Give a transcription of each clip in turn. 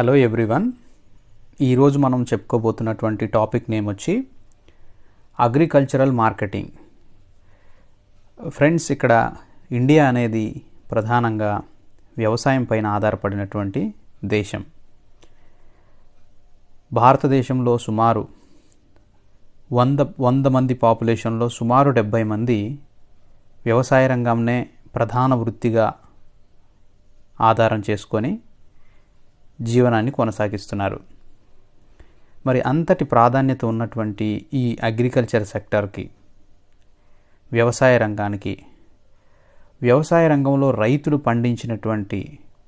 Hello everyone. ఈరోజు మనం చెప్పుకోబోతున్నటువంటి topic name వచ్చి అగ్రికల్చరల్ మార్కెటింగ్. ఫ్రెండ్స్, ఇక్కడ ఇండియా అనేది ప్రధానంగా వ్యవసాయం పైన ఆధారపడినటువంటి దేశం. భారతదేశంలో సుమారు 100 మంది పాపులేషన్లో సుమారు 70 మంది వ్యవసాయ రంగంనే ప్రధాన వృత్తిగా ఆధారం చేసుకొని జీవనాన్ని కొనసాగిస్తున్నారు. మరి అంతటి ప్రాధాన్యత ఉన్నటువంటి ఈ అగ్రికల్చర్ సెక్టార్కి, వ్యవసాయ రంగానికి, వ్యవసాయ రంగంలో రైతులు పండించినటువంటి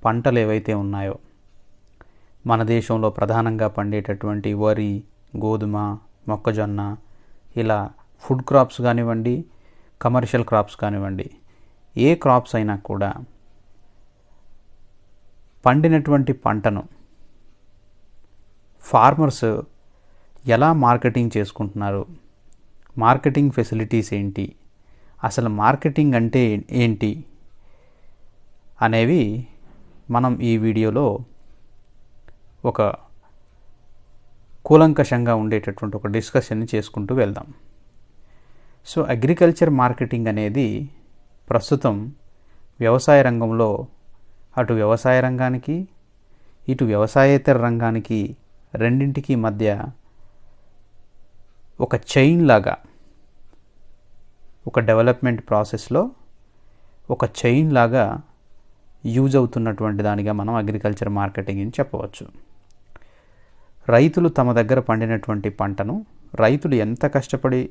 పంటలు ఏవైతే ఉన్నాయో, మన దేశంలో ప్రధానంగా పండేటటువంటి వరి, గోధుమ, మొక్కజొన్న, ఇలా ఫుడ్ క్రాప్స్ కానివ్వండి, కమర్షియల్ క్రాప్స్ కానివ్వండి, ఏ క్రాప్స్ అయినా కూడా పండినటువంటి పంటను ఫార్మర్స్ ఎలా మార్కెటింగ్ చేసుకుంటున్నారు, మార్కెటింగ్ ఫెసిలిటీస్ ఏంటి, అసలు మార్కెటింగ్ అంటే ఏంటి అనేవి మనం ఈ వీడియోలో ఒక కూలంకషంగా ఉండేటటువంటి ఒక డిస్కషన్ని చేసుకుంటూ వెళ్దాం. సో అగ్రికల్చర్ మార్కెటింగ్ అనేది ప్రస్తుతం వ్యవసాయ రంగంలో అటు వ్యవసాయ రంగానికి, ఇటు వ్యవసాయేతర రంగానికి రెండింటికి మధ్య ఒక చైన్ లాగా, ఒక డెవలప్మెంట్ ప్రాసెస్లో ఒక చైన్ లాగా యూజ్ అవుతున్నటువంటి దానిగా మనం అగ్రికల్చర్ మార్కెటింగ్ అని చెప్పవచ్చు. రైతులు తమ దగ్గర పండినటువంటి పంటను, రైతులు ఎంత కష్టపడి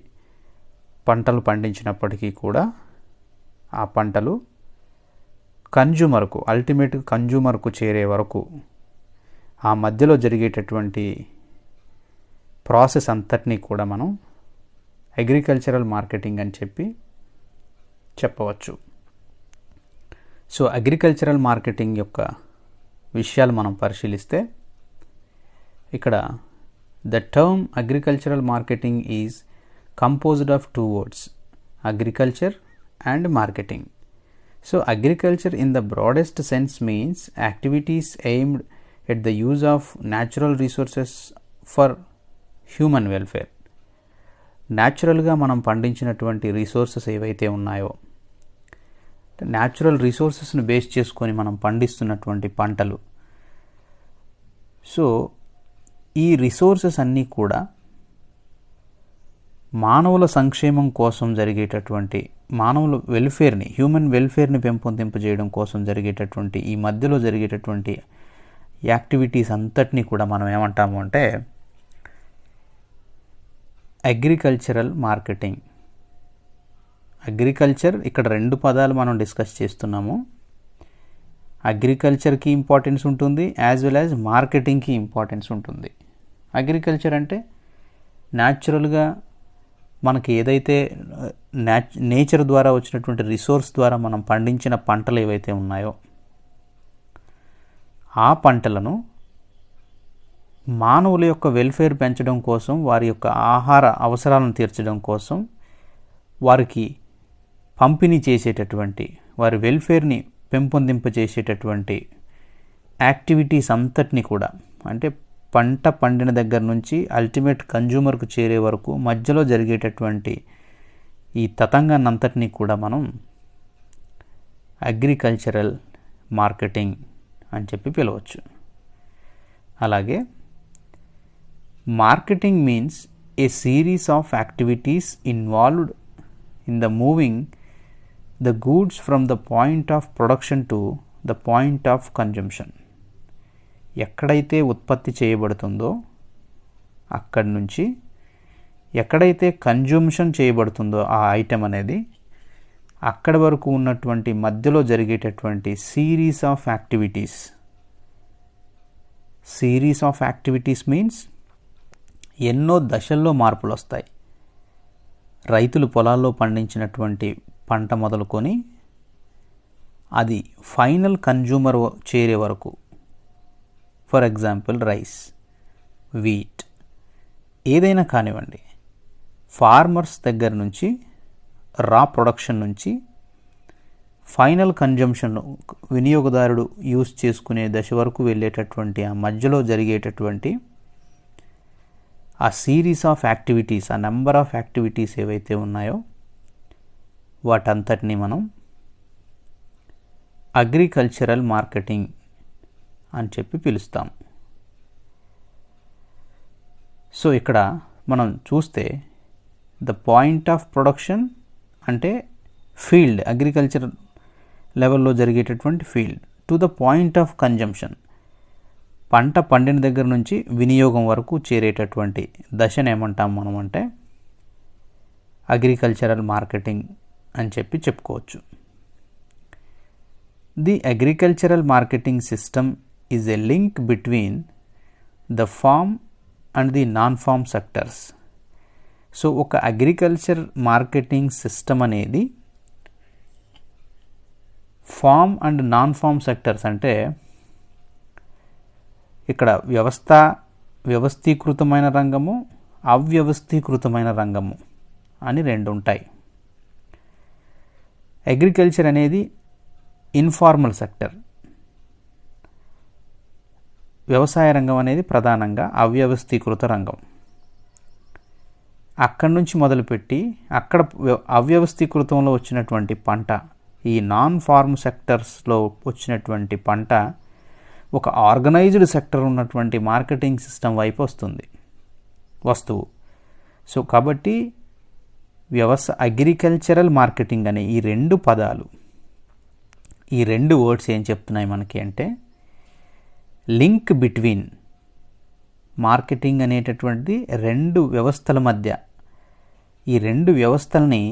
పంటలు పండించినప్పటికీ కూడా ఆ పంటలు కన్జ్యూమర్కు, అల్టిమేట్ కన్జ్యూమర్కు చేరే వరకు ఆ మధ్యలో జరిగేటటువంటి ప్రాసెస్ అంతటినీ కూడా మనం అగ్రికల్చరల్ మార్కెటింగ్ అని చెప్పవచ్చు. సో అగ్రికల్చరల్ మార్కెటింగ్ యొక్క విషయాలు మనం పరిశీలిస్తే, ఇక్కడ the term agricultural marketing is composed of 2 words, agriculture and marketing. So agriculture in the broadest sense means activities aimed at the use of natural resources for human welfare. న్యాచురల్గా మనం పండించినటువంటి resources ఏవైతే ఉన్నాయో, న్యాచురల్ రిసోర్సెస్ను బేస్ చేసుకొని మనం పండిస్తున్నటువంటి పంటలు. So ఈ resources అన్నీ కూడా మానవుల సంక్షేమం కోసం జరిగేటటువంటి, మానవుల వెల్ఫేర్ని, హ్యూమన్ వెల్ఫేర్ని పెంపొందింపజేయడం కోసం జరిగేటటువంటి, ఈ మధ్యలో జరిగేటటువంటి యాక్టివిటీస్ అంతటినీ కూడా మనం ఏమంటాము అంటే అగ్రికల్చరల్ మార్కెటింగ్. అగ్రికల్చర్, ఇక్కడ 2 పదాలు మనం డిస్కస్ చేస్తున్నాము. అగ్రికల్చర్కి ఇంపార్టెన్స్ ఉంటుంది, యాజ్ వెల్ యాజ్ మార్కెటింగ్కి ఇంపార్టెన్స్ ఉంటుంది. అగ్రికల్చర్ అంటే న్యాచురల్గా మనకి ఏదైతే నేచర్ ద్వారా వచ్చినటువంటి రిసోర్స్ ద్వారా మనం పండించిన పంటలు ఏవైతే ఉన్నాయో, ఆ పంటలను మానవుల యొక్క వెల్ఫేర్ పెంచడం కోసం, వారి యొక్క ఆహార అవసరాలను తీర్చడం కోసం వారికి పంపిణీ చేసేటటువంటి, వారి వెల్ఫేర్ని పెంపొందింపజేసేటటువంటి యాక్టివిటీస్ అంతటినీ కూడా, అంటే పంట పండిన దగ్గర నుంచి అల్టిమేట్ కన్జ్యూమర్కు చేరే వరకు మధ్యలో జరిగేటటువంటి ఈ తతంగాన్ని అంతటినీ కూడా మనం అగ్రికల్చరల్ మార్కెటింగ్ అని పిలవచ్చు. అలాగే marketing means A series of activities involved in the moving the goods from the point of production to the point of consumption. ఎక్కడైతే ఉత్పత్తి చేయబడుతుందో అక్కడి నుంచి ఎక్కడైతే కన్జ్యూమ్షన్ చేయబడుతుందో ఆ ఐటెం అనేది, అక్కడి వరకు ఉన్నటువంటి మధ్యలో జరిగేటటువంటి series of activities. Series of activities means ఎన్నో దశల్లో మార్పులు వస్తాయి. రైతులు పొలాల్లో పండించినటువంటి పంట మొదలుకొని అది ఫైనల్ కన్జ్యూమర్ చేరే వరకు, ఫర్ ఎగ్జాంపుల్ రైస్, వీట్, ఏదైనా కానివ్వండి, ఫార్మర్స్ దగ్గర నుంచి, రా ప్రొడక్షన్ నుంచి ఫైనల్ కన్జంప్షన్, వినియోగదారుడు యూస్ చేసుకునే దశ వరకు వెళ్ళేటటువంటి ఆ మధ్యలో జరిగేటటువంటి ఆ సిరీస్ ఆఫ్ యాక్టివిటీస్, ఆ నెంబర్ ఆఫ్ యాక్టివిటీస్ ఏవైతే ఉన్నాయో వాటంతటిని మనం అగ్రికల్చరల్ మార్కెటింగ్ అని చెప్పి పిలుస్తాం. సో ఇక్కడ మనం చూస్తే ద పాయింట్ ఆఫ్ ప్రొడక్షన్ అంటే ఫీల్డ్, అగ్రికల్చర్ లెవెల్లో జరిగేటటువంటి field, to the point of consumption, పంట పండిన దగ్గర నుంచి వినియోగం వరకు చేరేటటువంటి దశను ఏమంటాం మనం అంటే అగ్రికల్చరల్ మార్కెటింగ్ అని చెప్పి చెప్పుకోవచ్చు. The agricultural marketing system is a link between the farm and the non farm sectors. So ఒక అగ్రికల్చర్ మార్కెటింగ్ సిస్టమ్ అనేది farm and non farm sectors అంటే ఇక్కడ వ్యవస్థీకృతమైన రంగము, అవ్యవస్థీకృతమైన రంగము అని రెండు ఉంటాయి. అగ్రికల్చర్ అనేది ఇన్ఫార్మల్ సెక్టర్, వ్యవసాయ రంగం అనేది ప్రధానంగా అవ్యవస్థీకృత రంగం. అక్కడి నుంచి మొదలుపెట్టి అక్కడ అవ్యవస్థీకృతంలో వచ్చినటువంటి పంట, ఈ నాన్ ఫార్మ్ సెక్టర్స్లో వచ్చినటువంటి పంట ఒక ఆర్గనైజ్డ్ సెక్టర్ ఉన్నటువంటి మార్కెటింగ్ సిస్టమ్ వైపు వస్తుంది వస్తువు. సో కాబట్టి అగ్రికల్చరల్ మార్కెటింగ్ అనే ఈ రెండు పదాలు, ఈ రెండు వర్డ్స్ ఏం చెప్తున్నాయి మనకి అంటే లింక్ బిట్వీన్, మార్కెటింగ్ అనేటటువంటిది రెండు వ్యవస్థల మధ్య, ఈ రెండు వ్యవస్థల్ని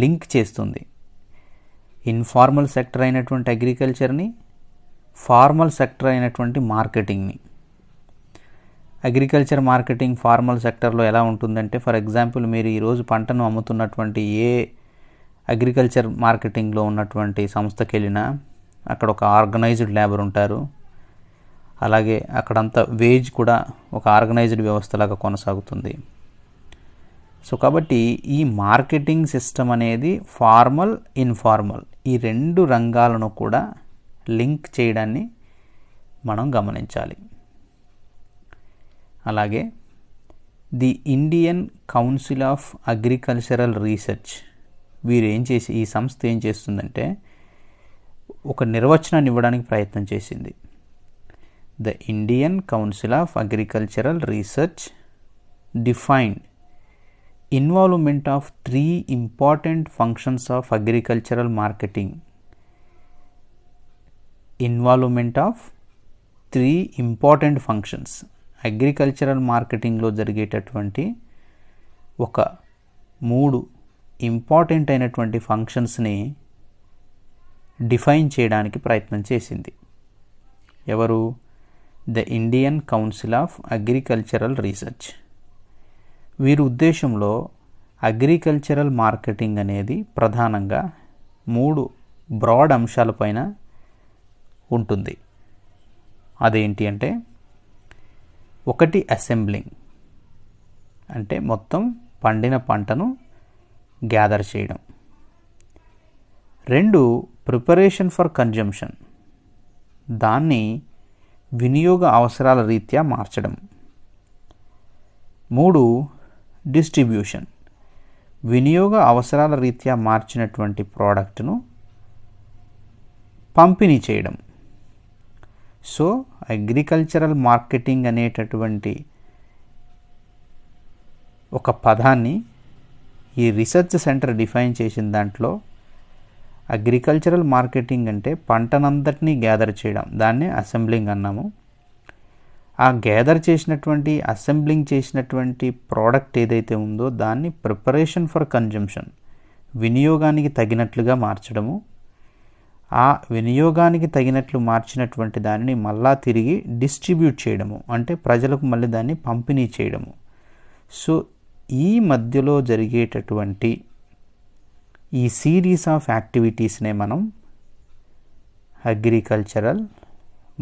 లింక్ చేస్తుంది. ఇన్ఫార్మల్ సెక్టర్ అయినటువంటి అగ్రికల్చర్ని, ఫార్మల్ సెక్టర్ అయినటువంటి మార్కెటింగ్ని. అగ్రికల్చర్ మార్కెటింగ్ ఫార్మల్ సెక్టర్లో ఎలా ఉంటుందంటే, ఫర్ ఎగ్జాంపుల్ మీరు ఈరోజు పంటను అమ్ముతున్నటువంటి ఏ అగ్రికల్చర్ మార్కెటింగ్లో ఉన్నటువంటి సంస్థకి వెళ్ళినా అక్కడ ఒక ఆర్గనైజ్డ్ లేబర్ ఉంటారు. అలాగే అక్కడంతా వేజ్ కూడా ఒక ఆర్గనైజ్డ్ వ్యవస్థలాగా కొనసాగుతుంది. సో కాబట్టి ఈ మార్కెటింగ్ సిస్టమ్ అనేది ఫార్మల్, ఇన్ఫార్మల్ ఈ రెండు రంగాలను కూడా లింక్ చేయడాన్ని మనం గమనించాలి. అలాగే the Indian Council of Agricultural Research, ఈ సంస్థ ఏం చేస్తుందంటే ఒక నిర్వచనాన్ని ఇవ్వడానికి ప్రయత్నం చేసింది. The Indian Council of Agricultural Research defined involvement of 3 important functions of agricultural marketing. Involvement of 3 important functions, agricultural మార్కెటింగ్లో జరిగేటటువంటి ఒక 3 ఇంపార్టెంట్ అయినటువంటి ఫంక్షన్స్ని డిఫైన్ చేయడానికి ప్రయత్నం చేసింది. ఎవరు? The Indian Council of Agricultural research. వీరి ఉద్దేశంలో అగ్రికల్చరల్ మార్కెటింగ్ అనేది ప్రధానంగా 3 బ్రాడ్ అంశాలపైన ఉంటుంది. అదేంటి అంటే, ఒకటి అసెంబ్లింగ్, అంటే మొత్తం పండిన పంటను గ్యాదర్ చేయడం. 2 ప్రిపరేషన్ ఫర్ కన్జంప్షన్, దాన్ని వినియోగ అవసరాల రీత్యా మార్చడం. 3 డిస్ట్రిబ్యూషన్, వినియోగ అవసరాల రీత్యా మార్చినటువంటి ప్రోడక్ట్ను పంపిణీ చేయడం. సో అగ్రికల్చరల్ మార్కెటింగ్ అనేటటువంటి ఒక పదాన్ని ఈ రీసెర్చ్ సెంటర్ డిఫైన్ చేసిన దాంట్లో అగ్రికల్చరల్ మార్కెటింగ్ అంటే పంటనంతటినీ గ్యాదర్ చేయడం, దాన్నే అసెంబ్లింగ్ అన్నాము. ఆ గ్యాదర్ చేసినటువంటి, అసెంబ్లింగ్ చేసినటువంటి ప్రోడక్ట్ ఏదైతే ఉందో దాన్ని ప్రిపరేషన్ ఫర్ కన్జంప్షన్, వినియోగానికి తగినట్లుగా మార్చడము. ఆ వినియోగానికి తగినట్లు మార్చినటువంటి దానిని మళ్ళా తిరిగి డిస్ట్రిబ్యూట్ చేయడము, అంటే ప్రజలకు మళ్ళీ దాన్ని పంపిణీ చేయడము. సో ఈ మధ్యలో జరిగేటటువంటి ఈ సిరీస్ ఆఫ్ యాక్టివిటీస్నే మనం అగ్రికల్చరల్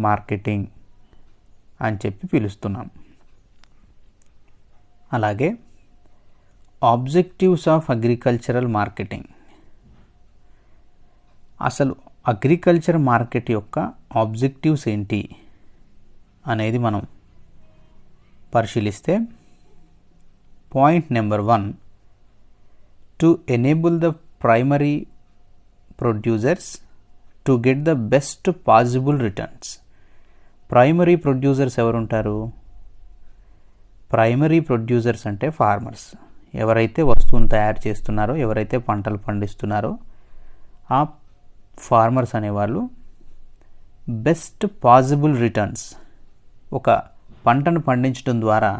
మార్కెటింగ్ అని చెప్పి పిలుస్తున్నాం. అలాగే ఆబ్జెక్టివ్స్ ఆఫ్ అగ్రికల్చరల్ మార్కెటింగ్. అసలు అగ్రికల్చర్ మార్కెట్ యొక్క ఆబ్జెక్టివ్స్ ఏంటి అనేది మనం పరిశీలిస్తే, point number 1, to enable the primary producers to get the best possible returns. Primary producers ఎవరుంటారు? ప్రైమరీ ప్రొడ్యూసర్స్ అంటే ఫార్మర్స్. ఎవరైతే వస్తువును తయారు చేస్తున్నారో, ఎవరైతే పంటలు పండిస్తున్నారో ఆ ఫార్మర్స్ అనేవాళ్ళు బెస్ట్ పాసిబుల్ రిటర్న్స్, ఒక పంటను పండించడం ద్వారా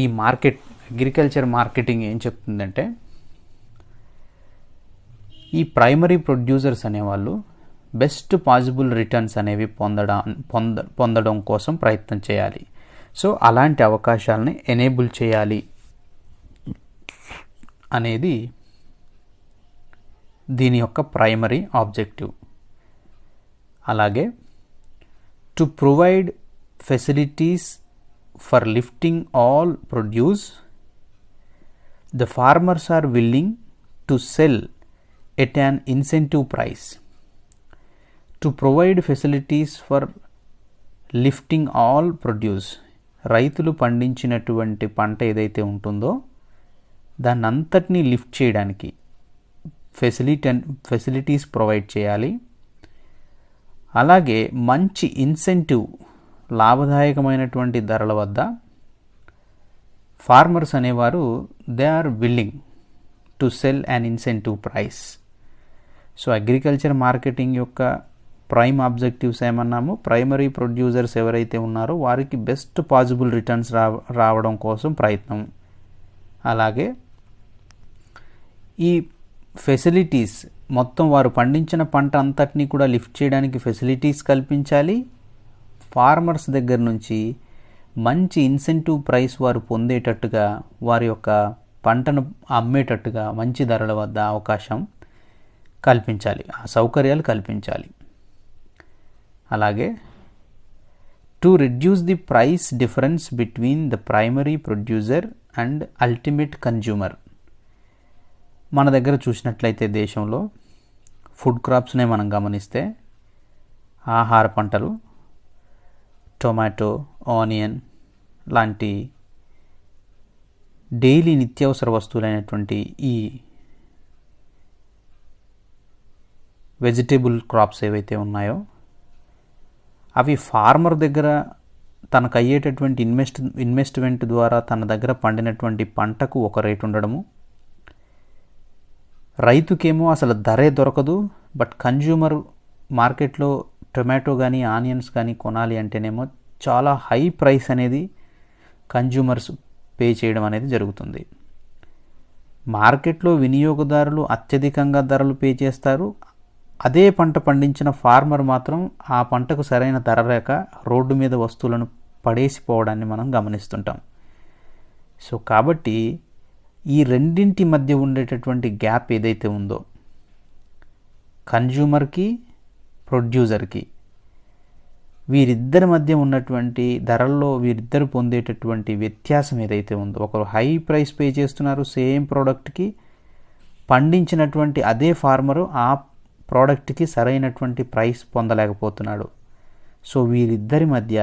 ఈ మార్కెట్, అగ్రికల్చర్ మార్కెటింగ్ ఏం చెప్తుందంటే, ఈ ప్రైమరీ ప్రొడ్యూసర్స్ అనేవాళ్ళు బెస్ట్ పాసిబుల్ రిటర్న్స్ అనేవి పొందడం కోసం ప్రయత్నం చేయాలి. సో అలాంటి అవకాశాలని ఎనేబుల్ చేయాలి అనేది దీని యొక్క ప్రైమరీ ఆబ్జెక్టివ్. అలాగే to provide facilities for lifting all produce, the farmers are willing to sell at an incentive price. To provide facilities for lifting all produce, రైతులు పండించినటువంటి పంట ఏదైతే ఉంటుందో దాన్ని అంతటినీ లిఫ్ట్ చేయడానికి ఫెసిలిటీస్ ప్రొవైడ్ చేయాలి. అలాగే మంచి ఇన్సెంటివ్, లాభదాయకమైనటువంటి ధరల వద్ద ఫార్మర్స్ అనేవారు they are willing to sell an incentive price. So agriculture marketing యొక్క ప్రైమ్ ఆబ్జెక్టివ్స్ ఏమన్నాము, ప్రైమరీ ప్రొడ్యూసర్స్ ఎవరైతే ఉన్నారో వారికి బెస్ట్ పాసిబుల్ రిటర్న్స్ రావడం కోసం ప్రయత్నం. అలాగే ఈ ఫెసిలిటీస్, మొత్తం వారు పండించిన పంట అంతటినీ కూడా లిఫ్ట్ చేయడానికి ఫెసిలిటీస్ కల్పించాలి. ఫార్మర్స్ దగ్గర నుంచి మంచి ఇన్సెంటివ్ ప్రైస్ వారు పొందేటట్టుగా, వారి యొక్క పంటను అమ్మేటట్టుగా మంచి ధరల వద్ద అవకాశం కల్పించాలి, ఆ సౌకర్యాలు కల్పించాలి. అలాగే to reduce the price difference between the primary producer and ultimate consumer. మన దగ్గర చూసినట్లయితే దేశంలో ఫుడ్ క్రాప్స్నే మనం గమనిస్తే, ఆహార పంటలు, టొమాటో, ఆనియన్ లాంటి డైలీ నిత్యావసర వస్తువులైనటువంటి ఈ వెజిటేబుల్ క్రాప్స్ ఏవైతే ఉన్నాయో అవి ఫార్మర్ దగ్గర తనకు అయ్యేటటువంటి ఇన్వెస్ట్మెంట్ ద్వారా తన దగ్గర పండినటువంటి పంటకు ఒక రేటు ఉండడము, రైతుకేమో అసలు ధరే దొరకదు. బట్ కన్జ్యూమర్ మార్కెట్లో టొమాటో కానీ ఆనియన్స్ కానీ కొనాలి అంటేనేమో చాలా హై ప్రైస్ అనేది కన్జ్యూమర్స్ పే చేయడం అనేది జరుగుతుంది. మార్కెట్లో వినియోగదారులు అత్యధికంగా ధరలు పే చేస్తారు. అదే పంట పండించిన ఫార్మర్ మాత్రం ఆ పంటకు సరైన ధర లేక రోడ్డు మీద వస్తువులను పడేసిపోవడాన్ని మనం గమనిస్తుంటాం. సో కాబట్టి ఈ రెండింటి మధ్య ఉండేటటువంటి గ్యాప్ ఏదైతే ఉందో, కన్జ్యూమర్కి, ప్రొడ్యూసర్కి, వీరిద్దరి మధ్య ఉన్నటువంటి ధరల్లో వీరిద్దరు పొందేటటువంటి వ్యత్యాసం ఏదైతే ఉందో, ఒకరు హై ప్రైస్ పే చేస్తున్నారు సేమ్ ప్రోడక్ట్కి, పండించినటువంటి అదే ఫార్మరు ఆ ప్రోడక్ట్కి సరైనటువంటి ప్రైస్ పొందలేకపోతున్నాడు. సో వీరిద్దరి మధ్య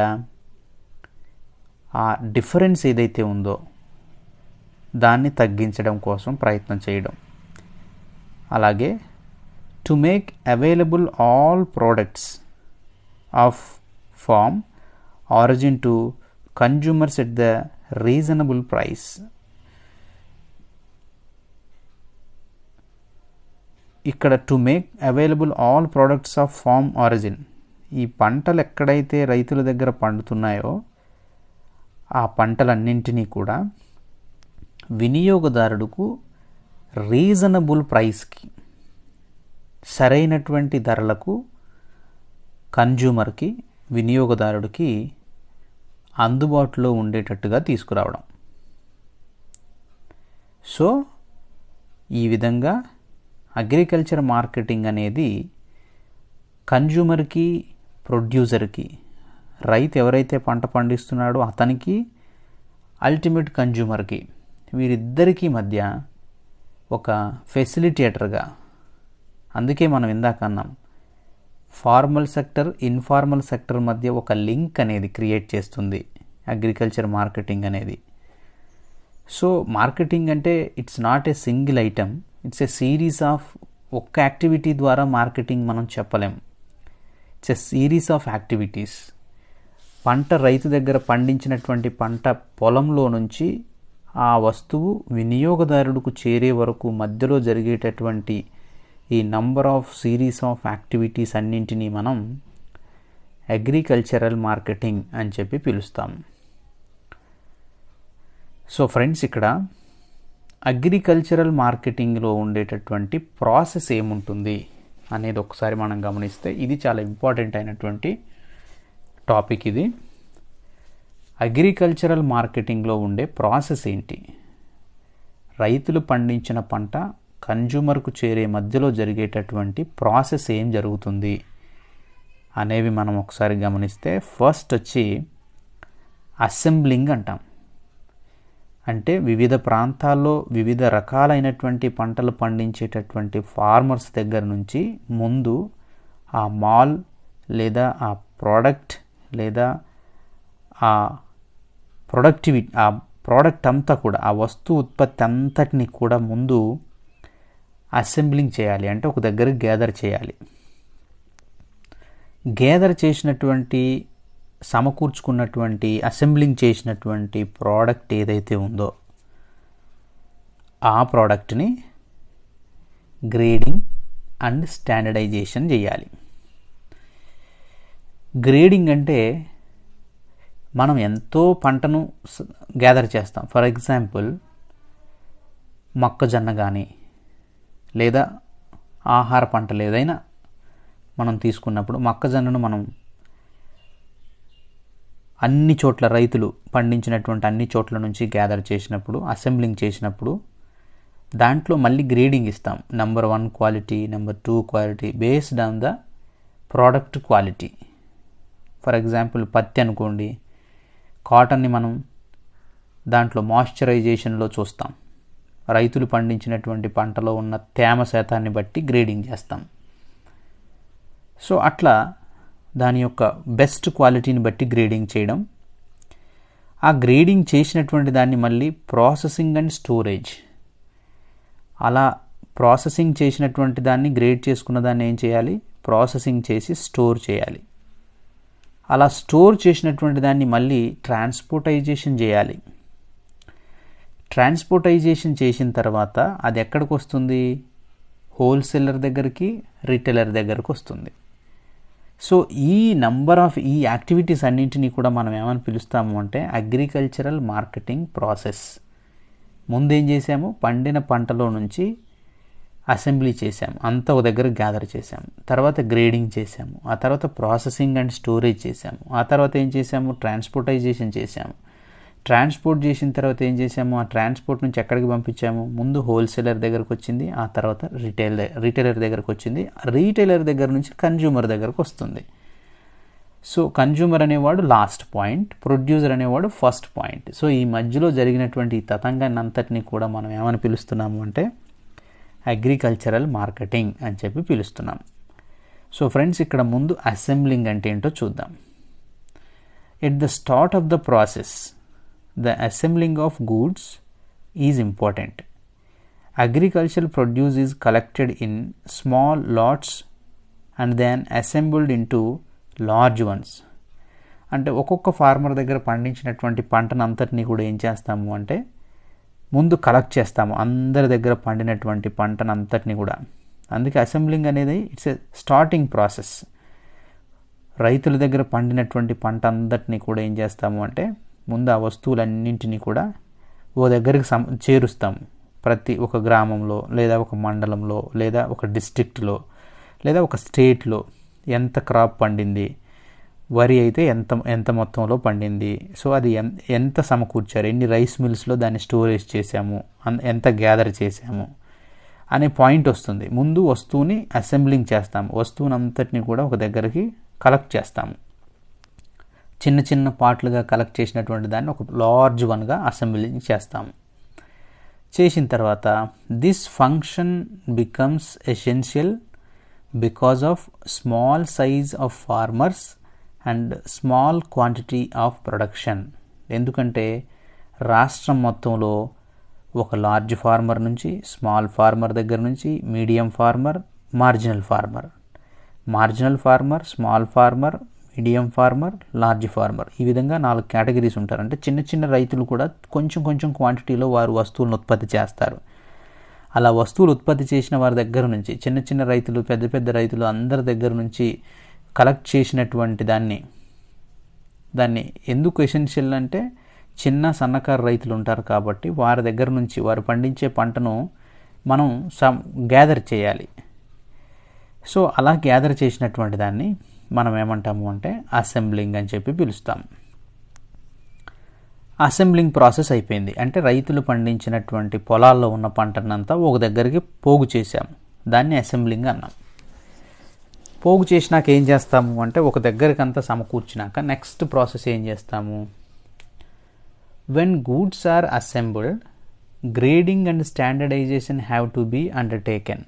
ఆ డిఫరెన్స్ ఏదైతే ఉందో దాన్ని తగ్గించడం కోసం ప్రయత్నం చేయడం. అలాగే to make available all products of farm origin to consumers at the reasonable price. ఇక్కడ to make available all products of farm origin, ఈ పంటలు ఎక్కడైతే రైతుల దగ్గర పండుతున్నాయో ఆ పంటలన్నింటినీ కూడా వినియోగదారుడుకు రీజనబుల్ ప్రైస్కి, సరైనటువంటి ధరలకు కన్జ్యూమర్కి, వినియోగదారుడికి అందుబాటులో ఉండేటట్టుగా తీసుకురావడం. సో ఈ విధంగా అగ్రికల్చర్ మార్కెటింగ్ అనేది కన్జ్యూమర్కి, ప్రొడ్యూసర్కి, రైతు ఎవరైతే పంట పండిస్తున్నాడో అతనికి, అల్టిమేట్ కన్జ్యూమర్కి, వీరిద్దరికీ మధ్య ఒక ఫెసిలిటేటర్గా, అందుకే మనం ఇందాక అన్నాం, ఫార్మల్ సెక్టర్ ఇన్ఫార్మల్ సెక్టర్ మధ్య ఒక లింక్ అనేది క్రియేట్ చేస్తుంది అగ్రికల్చర్ మార్కెటింగ్ అనేది. సో మార్కెటింగ్ అంటే it's not a single item, it's a series of, ఒక్క యాక్టివిటీ ద్వారా మార్కెటింగ్ మనం చెప్పలేం. It's a series of activities. పంట రైతు దగ్గర పండించినటువంటి పంట పొలంలో నుంచి ఆ వస్తువు వినియోగదారుడికి చేరే వరకు మధ్యలో జరిగేటటువంటి ఈ number of series of activities అన్నింటినీ మనం అగ్రికల్చరల్ మార్కెటింగ్ అని చెప్పి పిలుస్తాం. సో ఫ్రెండ్స్, ఇక్కడ అగ్రికల్చరల్ మార్కెటింగ్లో ఉండేటటువంటి ప్రాసెస్ ఏముంటుంది అనేది ఒకసారి మనం గమనిస్తే ఇది చాలా ఇంపార్టెంట్ అయినటువంటి టాపిక్. ఇది అగ్రికల్చరల్ మార్కెటింగ్లో ఉండే ప్రాసెస్ ఏంటి, రైతులు పండించిన పంట కన్జ్యూమర్కు చేరే మధ్యలో జరిగేటటువంటి ప్రాసెస్ ఏం జరుగుతుంది అనేవి మనం ఒకసారి గమనిస్తే, ఫస్ట్ వచ్చి అసెంబ్లింగ్ అంటాం. అంటే వివిధ ప్రాంతాల్లో వివిధ రకాలైనటువంటి పంటలు పండించేటటువంటి ఫార్మర్స్ దగ్గర నుంచి ముందు ఆ మాల్ లేదా ఆ ప్రోడక్ట్ లేదా ఆ ప్రోడక్ట్ అంతా కూడా, ఆ వస్తువు ఉత్పత్తి అంతటిని కూడా ముందు అసెంబ్లింగ్ చేయాలి, అంటే ఒక దగ్గర గ్యాదర్ చేయాలి. గ్యాదర్ చేసినటువంటి, సమకూర్చుకున్నటువంటి, అసెంబ్లింగ్ చేసినటువంటి ప్రోడక్ట్ ఏదైతే ఉందో ఆ ప్రోడక్ట్ని గ్రేడింగ్ అండ్ స్టాండర్డైజేషన్ చేయాలి. గ్రేడింగ్ అంటే మనం ఎంతో పంటను గ్యాదర్ చేస్తాం. ఫర్ ఎగ్జాంపుల్ మొక్కజొన్న కానీ లేదా ఆహార పంటలు ఏదైనా మనం తీసుకున్నప్పుడు, మొక్కజొన్నను మనం అన్ని చోట్ల రైతులు పండించినటువంటి అన్ని చోట్ల నుంచి గ్యాదర్ చేసినప్పుడు, అసెంబ్లింగ్ చేసినప్పుడు దాంట్లో మళ్ళీ గ్రేడింగ్ ఇస్తాం. Number 1 quality, number 2 quality, based on the product quality. For example పత్తి అనుకోండి, కాటన్ని మనం దాంట్లో మాయిశ్చరైజేషన్లో చూస్తాం. రైతులు పండించినటువంటి పంటలో ఉన్న తేమ శాతాన్ని బట్టి గ్రేడింగ్ చేస్తాం. సో అట్లా దాని యొక్క బెస్ట్ క్వాలిటీని బట్టి గ్రేడింగ్ చేయడం. ఆ గ్రేడింగ్ చేసినటువంటి దాన్ని మళ్ళీ ప్రాసెసింగ్ అండ్ స్టోరేజ్, అలా ప్రాసెసింగ్ చేసినటువంటి దాన్ని, గ్రేడ్ చేసుకున్న దాన్ని ఏం చేయాలి, ప్రాసెసింగ్ చేసి స్టోర్ చేయాలి. అలా స్టోర్ చేసినటువంటి దాన్ని మళ్ళీ ట్రాన్స్పోర్టైజేషన్ చేయాలి. ట్రాన్స్పోర్టైజేషన్ చేసిన తర్వాత అది ఎక్కడికి వస్తుంది, హోల్సేలర్ దగ్గరికి, రిటైలర్ దగ్గరకు వస్తుంది. సో ఈ నంబర్ ఆఫ్ ఈ యాక్టివిటీస్ అన్నింటినీ కూడా మనం ఏమని పిలుస్తాము అంటే అగ్రికల్చరల్ మార్కెటింగ్ ప్రాసెస్. ముందేం చేసాము, పండిన పంటలో నుంచి అసెంబ్లీ చేసాము, అంతా ఒక దగ్గర గ్యాదర్ చేసాము, తర్వాత గ్రేడింగ్ చేసాము, ఆ తర్వాత ప్రాసెసింగ్ అండ్ స్టోరేజ్ చేసాము, ఆ తర్వాత ఏం చేసాము, ట్రాన్స్పోర్టైజేషన్ చేసాము. ట్రాన్స్పోర్ట్ చేసిన తర్వాత ఏం చేసాము, ఆ ట్రాన్స్పోర్ట్ నుంచి ఎక్కడికి పంపించాము, ముందు హోల్సేలర్ దగ్గరకు వచ్చింది, ఆ తర్వాత రిటైలర్ దగ్గరకు వచ్చింది, రీటైలర్ దగ్గర నుంచి కన్జ్యూమర్ దగ్గరకు వస్తుంది. సో కన్జ్యూమర్ అనేవాడు లాస్ట్ పాయింట్, ప్రొడ్యూసర్ అనేవాడు ఫస్ట్ పాయింట్. సో ఈ మధ్యలో జరిగినటువంటి ఈ తతంగాన్ని అంతటినీ కూడా మనం ఏమని పిలుస్తున్నాము అంటే అగ్రికల్చరల్ మార్కెటింగ్ అని చెప్పి పిలుస్తున్నాం. సో ఫ్రెండ్స్, ఇక్కడ ముందు అసెంబ్లింగ్ అంటే ఏంటో చూద్దాం. At the start of the process, the assembling of goods is important. Agricultural produce is collected in small lots and then assembled into large ones. అంటే ఒక్కొక్క ఫార్మర్ దగ్గర పండించినటువంటి పంటను అంతటినీ కూడా ఏం చేస్తాము అంటే ముందు కలెక్ట్ చేస్తాము, అందరి దగ్గర పండినటువంటి పంటను అంతటినీ కూడా. అందుకే అసెంబ్లింగ్ అనేది ఇట్స్ ఏ స్టార్టింగ్ ప్రాసెస్. రైతుల దగ్గర పండినటువంటి పంట అంతటినీ కూడా ఏం చేస్తాము అంటే ముందు ఆ వస్తువులన్నింటినీ కూడా ఓ దగ్గరికి చేరుస్తాము. ప్రతి ఒక గ్రామంలో లేదా ఒక మండలంలో లేదా ఒక డిస్ట్రిక్ట్లో లేదా ఒక స్టేట్లో ఎంత క్రాప్ పండింది, వరి అయితే ఎంత మొత్తంలో పండింది, సో అది ఎంత సమకూర్చారు, ఎన్ని రైస్ మిల్స్లో దాన్ని స్టోరేజ్ చేసాము, ఎంత గ్యాదర్ చేసాము అనే పాయింట్ వస్తుంది. ముందు వస్తువుని అసెంబ్లింగ్ చేస్తాము, వస్తువుని అంతటిని కూడా ఒక దగ్గరికి కలెక్ట్ చేస్తాము. చిన్న చిన్న పార్ట్లుగా కలెక్ట్ చేసినటువంటి దాన్ని ఒక లార్జ్ వన్గా అసెంబ్లింగ్ చేస్తాము. చేసిన తర్వాత this function becomes essential because of small size of farmers and small quantity of production. ఎందుకంటే రాష్ట్రం మొత్తంలో ఒక లార్జ్ ఫార్మర్ నుంచి, స్మాల్ ఫార్మర్ దగ్గర నుంచి, medium farmer, marginal farmer, small farmer, medium farmer, large farmer, ఈ విధంగా 4 కేటగిరీస్ ఉంటారు. అంటే చిన్న చిన్న రైతులు కూడా కొంచెం క్వాంటిటీలో వారు వస్తువులను ఉత్పత్తి చేస్తారు. అలా వస్తువులు ఉత్పత్తి చేసిన వారి దగ్గర నుంచి, చిన్న రైతులు, పెద్ద రైతులు అందరి దగ్గర నుంచి కలెక్ట్ చేసినటువంటి దాన్ని ఎందుకు ఎసెన్షియల్ అంటే చిన్న సన్నకారు రైతులు ఉంటారు కాబట్టి వారి దగ్గర నుంచి వారు పండించే పంటను మనం గ్యాదర్ చేయాలి. సో అలా గ్యాదర్ చేసినటువంటి దాన్ని మనం ఏమంటాము అంటే అసెంబ్లింగ్ అని చెప్పి పిలుస్తాం. అసెంబ్లింగ్ ప్రాసెస్ అయిపోయింది అంటే రైతులు పండించినటువంటి పొలాల్లో ఉన్న పంటనంతా ఒక దగ్గరికి పోగు చేసాము, దాన్ని అసెంబ్లింగ్ అన్నాం. పోగు చేసినాక ఏం చేస్తాము అంటే ఒక దగ్గరికి అంతా సమకూర్చినాక నెక్స్ట్ ప్రాసెస్ ఏం చేస్తాము, when goods are assembled grading and standardisation have to be undertaken.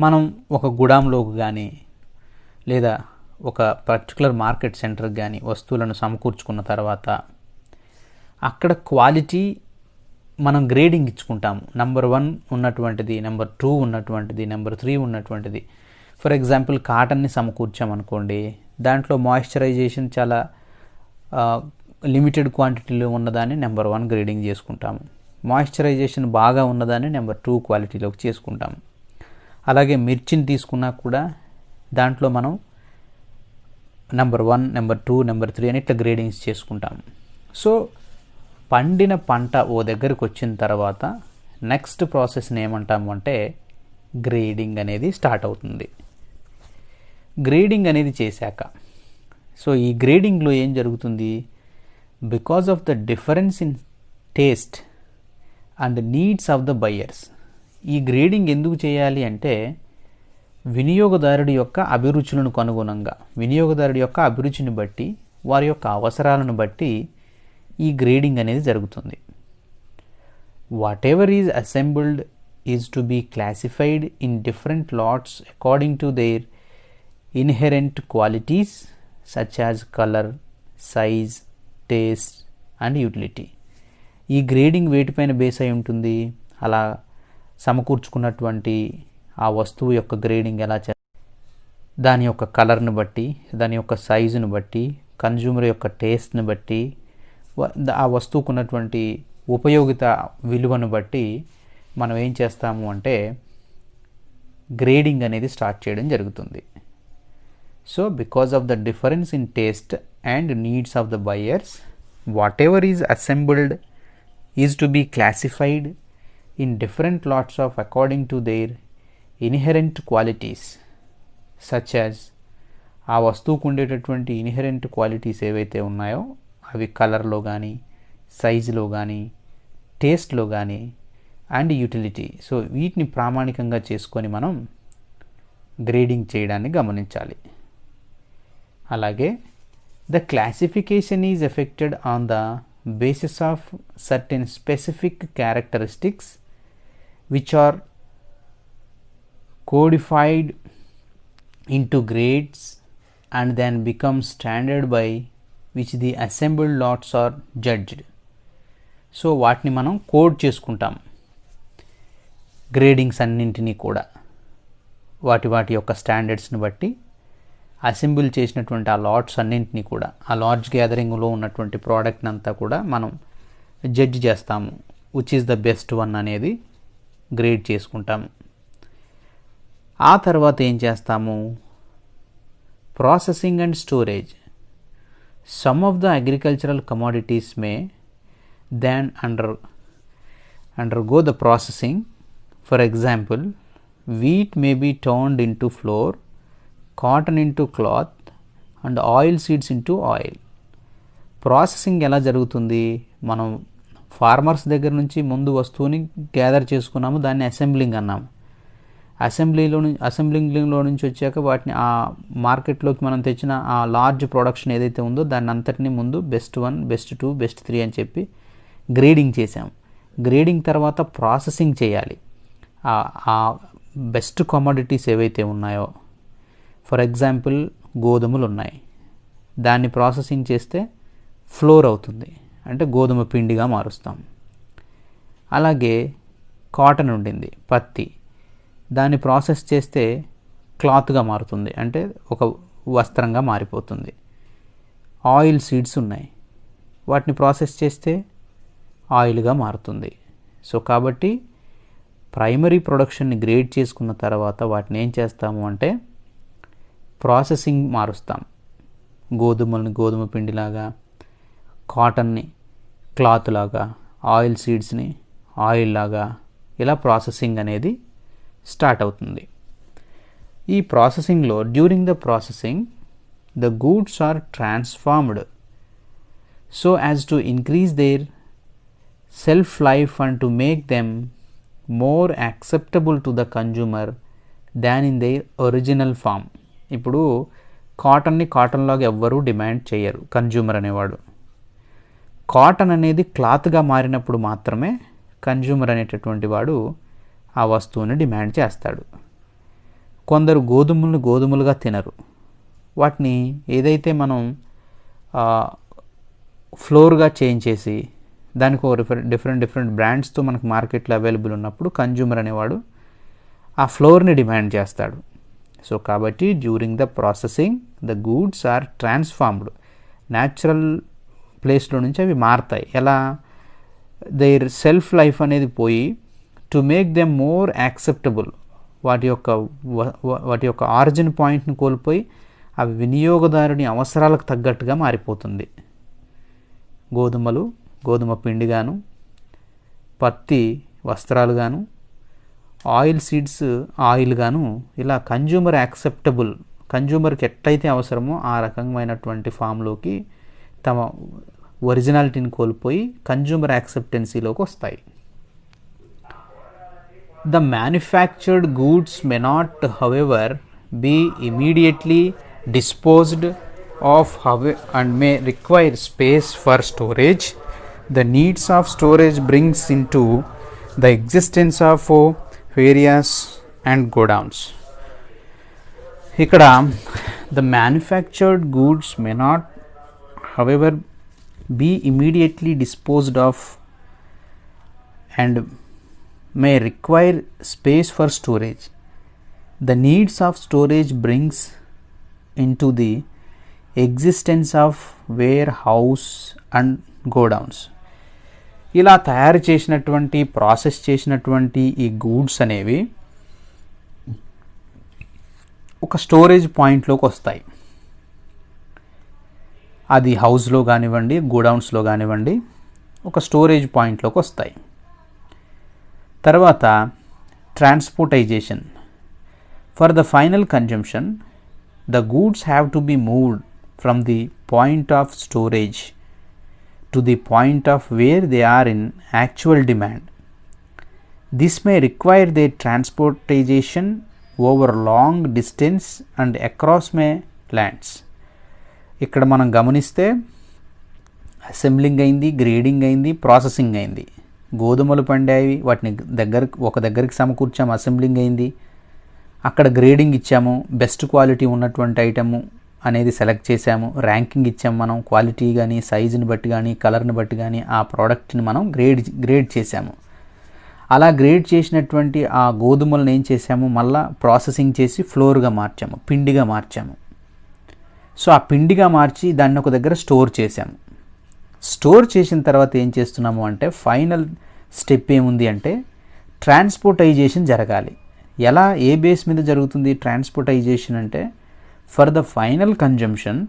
మనం ఒక గుడాంలోకి కానీ లేదా ఒక పర్టికులర్ మార్కెట్ సెంటర్కి కానీ వస్తువులను సమకూర్చుకున్న తర్వాత అక్కడ క్వాలిటీ మనం గ్రేడింగ్ ఇచ్చుకుంటాము. నెంబర్ 1 ఉన్నటువంటిది, నెంబర్ 2 ఉన్నటువంటిది, నెంబర్ 3 ఉన్నటువంటిది. ఫర్ ఎగ్జాంపుల్ కాటన్ని సమకూర్చామనుకోండి, దాంట్లో మాయిశ్చరైజేషన్ చాలా లిమిటెడ్ క్వాంటిటీలో ఉన్నదాన్ని నెంబర్ 1 గ్రేడింగ్ చేసుకుంటాము. మాయిశ్చరైజేషన్ బాగా ఉన్నదాన్ని నెంబర్ 2 క్వాలిటీలోకి చేసుకుంటాము. అలాగే మిర్చిని తీసుకున్నా కూడా దాంట్లో మనం నెంబర్ 1, నెంబర్ 2, నెంబర్ 3 అని ఇట్లా గ్రేడింగ్స్ చేసుకుంటాం. సో పండిన పంట ఓ దగ్గరికి వచ్చిన తర్వాత నెక్స్ట్ ప్రాసెస్ని ఏమంటాము అంటే గ్రేడింగ్ అనేది స్టార్ట్ అవుతుంది. గ్రేడింగ్ అనేది చేశాక సో ఈ గ్రేడింగ్లో ఏం జరుగుతుంది, because of the difference in taste and needs of the buyers. ఈ గ్రేడింగ్ ఎందుకు చేయాలి అంటే వినియోగదారుడి యొక్క అభిరుచులను అనుగుణంగా, వినియోగదారుడి యొక్క అభిరుచిని బట్టి, వారి యొక్క అవసరాలను బట్టి ఈ గ్రేడింగ్ అనేది జరుగుతుంది. Whatever is assembled is to be classified in different lots according to their inherent qualities such as colour, size, taste and utility. ఈ గ్రేడింగ్ వేటిపైన బేస్ అయి ఉంటుంది, అలా సమకూర్చుకున్నటువంటి ఆ వస్తువు యొక్క గ్రేడింగ్ ఎలా దాని యొక్క కలర్ని బట్టి, దాని యొక్క సైజుని బట్టి, కన్జ్యూమర్ యొక్క టేస్ట్ని బట్టి, ఆ వస్తువుకు ఉన్నటువంటి ఉపయోగిత విలువను బట్టి మనం ఏం చేస్తాము అంటే గ్రేడింగ్ అనేది స్టార్ట్ చేయడం జరుగుతుంది. So because of the difference in taste and needs of the buyers, whatever is assembled is to be classified in different lots of according to their inherent qualities such as ఆ వస్తువుకు ఉండేటటువంటి inherent qualities ఏవైతే ఉన్నాయో అవి కలర్లో కానీ, సైజులో కానీ, టేస్ట్లో కానీ అండ్ యూటిలిటీ. సో వీటిని ప్రామాణికంగా చేసుకొని మనం గ్రేడింగ్ చేయడాన్ని గమనించాలి. అలాగే the classification is affected on the basis of certain specific characteristics which are codified into grades and then become standard by which the assembled lots are judged. So వాటిని మనం code చేసుకుంటాం. గ్రేడింగ్స్ అన్నింటినీ కూడా వాటి యొక్క స్టాండర్డ్స్ని బట్టి అసెంబుల్ చేసినటువంటి ఆ లాట్స్ అన్నింటినీ కూడా, ఆ లార్జ్ గ్యాదరింగ్లో ఉన్నటువంటి ప్రోడక్ట్ని అంతా కూడా మనం జడ్జ్ చేస్తాము. Which is the best one అనేది గ్రేడ్ చేసుకుంటాము. ఆ తర్వాత ఏం చేస్తాము, processing and storage. Some of the agricultural commodities may then undergo the processing. For example, wheat may be turned into flour, cotton into cloth and oil seeds into oil. Processing ఎలా జరుగుతుంది, మనం farmers దగ్గర నుంచి ముందు వస్తువుని gather చేసుకున్నాము, దాన్ని assembling అన్నాము. అసెంబ్లింగ్లో నుంచి వచ్చాక వాటిని ఆ మార్కెట్లోకి మనం తెచ్చిన ఆ లార్జ్ ప్రొడక్షన్ ఏదైతే ఉందో దాన్ని అంతటిని ముందు బెస్ట్ 1, బెస్ట్ 2, బెస్ట్ 3 అని చెప్పి గ్రేడింగ్ చేసాం. గ్రేడింగ్ తర్వాత ప్రాసెసింగ్ చేయాలి. ఆ బెస్ట్ కమోడిటీస్ ఏవైతే ఉన్నాయో, ఫర్ ఎగ్జాంపుల్ గోధుమలు ఉన్నాయి, దాన్ని ప్రాసెసింగ్ చేస్తే ఫ్లోర్ అవుతుంది, అంటే గోధుమ పిండిగా మారుస్తాం. అలాగే కాటన్ ఉండింది, పత్తి, దాన్ని ప్రాసెస్ చేస్తే క్లాత్గా మారుతుంది, అంటే ఒక వస్త్రంగా మారిపోతుంది. ఆయిల్ సీడ్స్ ఉన్నాయి, వాటిని ప్రాసెస్ చేస్తే ఆయిల్గా మారుతుంది. సో కాబట్టి ప్రైమరీ ప్రొడక్షన్ని గ్రేడ్ చేసుకున్న తర్వాత వాటిని ఏం చేస్తాము అంటే ప్రాసెసింగ్ మారుస్తాం. గోధుమల్ని గోధుమ పిండిలాగా, కాటన్ని క్లాత్ లాగా, ఆయిల్ సీడ్స్ని ఆయిల్ లాగా, ఇలా ప్రాసెసింగ్ అనేది స్టార్ట్ అవుతుంది. ఈ ప్రాసెసింగ్లో during the processing the goods are transformed so as to increase their self life and to make them more acceptable to the consumer than in their original form. ఇప్పుడు కాటన్ని కాటన్లాగా ఎవ్వరూ demand చేయరు consumer అనేవాడు. Cotton అనేది క్లాత్గా మారినప్పుడు మాత్రమే consumer అనేటటువంటి వాడు ఆ వస్తువుని డిమాండ్ చేస్తాడు. కొందరు గోధుమలను గోధుమలుగా తినరు, వాటిని ఏదైతే మనం ఫ్లోర్గా చేంజ్ చేసి దానికి ఒక డిఫరెంట్ బ్రాండ్స్తో మనకు మార్కెట్లో అవైలబుల్ ఉన్నప్పుడు కన్జ్యూమర్ అనేవాడు ఆ ఫ్లోర్ని డిమాండ్ చేస్తాడు. సో కాబట్టి during the processing the goods are transformed, natural ప్లేస్లో నుంచి అవి మారుతాయి. ఎలా? దేర్ సెల్ఫ్ లైఫ్ అనేది పోయి to make them more acceptable, వాటి యొక్క ఆరిజిన్ పాయింట్ని కోల్పోయి అవి వినియోగదారుని అవసరాలకు తగ్గట్టుగా మారిపోతుంది. గోధుమలు గోధుమ పిండిగాను, పత్తి వస్త్రాలుగాను, ఆయిల్ సీడ్స్ ఆయిల్గాను, ఇలా కన్జ్యూమర్ యాక్సెప్టబుల్, కన్జ్యూమర్కి ఎట్లయితే అవసరమో ఆ రకమైనటువంటి ఫామ్లోకి తమ ఒరిజినాలిటీని కోల్పోయి కన్జ్యూమర్ యాక్సెప్టెన్సీలోకి వస్తాయి. The manufactured goods may not, however, be immediately disposed of and may require space for storage. The needs of storage brings into the existence of areas and godowns. ఇక్కడ the manufactured goods may not, however, be immediately disposed of and may require space for storage. The needs of storage brings into the existence of warehouse and godowns. ఇలా తయారు చేసినటువంటి process చేసినటువంటి ఈ goods అనేవి ఒక storage పాయింట్లోకి వస్తాయి. అది హౌస్లో కానివ్వండి, గోడౌన్స్లో కానివ్వండి, ఒక స్టోరేజ్ పాయింట్లోకి వస్తాయి. తర్వాత transportization. For the final consumption the goods have to be moved from the point of storage to the point of where they are in actual demand. This may require the transportization over long distance and across may lands. ఇక్కడ మనం గమనిస్తే assembling అయింది, grading అయింది, processing అయింది. గోధుమలు పండాయి, వాటిని ఒక దగ్గరికి సమకూర్చాము, అసెంబ్లింగ్ అయింది, అక్కడ గ్రేడింగ్ ఇచ్చాము, బెస్ట్ క్వాలిటీ ఉన్నటువంటి ఐటము అనేది సెలెక్ట్ చేసాము, ర్యాంకింగ్ ఇచ్చాము. మనం క్వాలిటీ కానీ, సైజుని బట్టి కానీ, కలర్ని బట్టి కానీ ఆ ప్రోడక్ట్ని మనం గ్రేడ్ చేసాము. అలా గ్రేడ్ చేసినటువంటి ఆ గోధుమలను ఏం చేసాము, మళ్ళీ ప్రాసెసింగ్ చేసి ఫ్లోర్గా మార్చాము, పిండిగా మార్చాము. సో ఆ పిండిగా మార్చి దాన్ని ఒక దగ్గర స్టోర్ చేసాము. స్టోర్ చేసిన తర్వాత ఏం చేస్తున్నాము అంటే ఫైనల్ స్టెప్ ఏముంది అంటే ట్రాన్స్పోర్టైజేషన్ జరగాలి. ఎలా, ఏ బేస్ మీద జరుగుతుంది ట్రాన్స్పోర్టైజేషన్ అంటే for the final consumption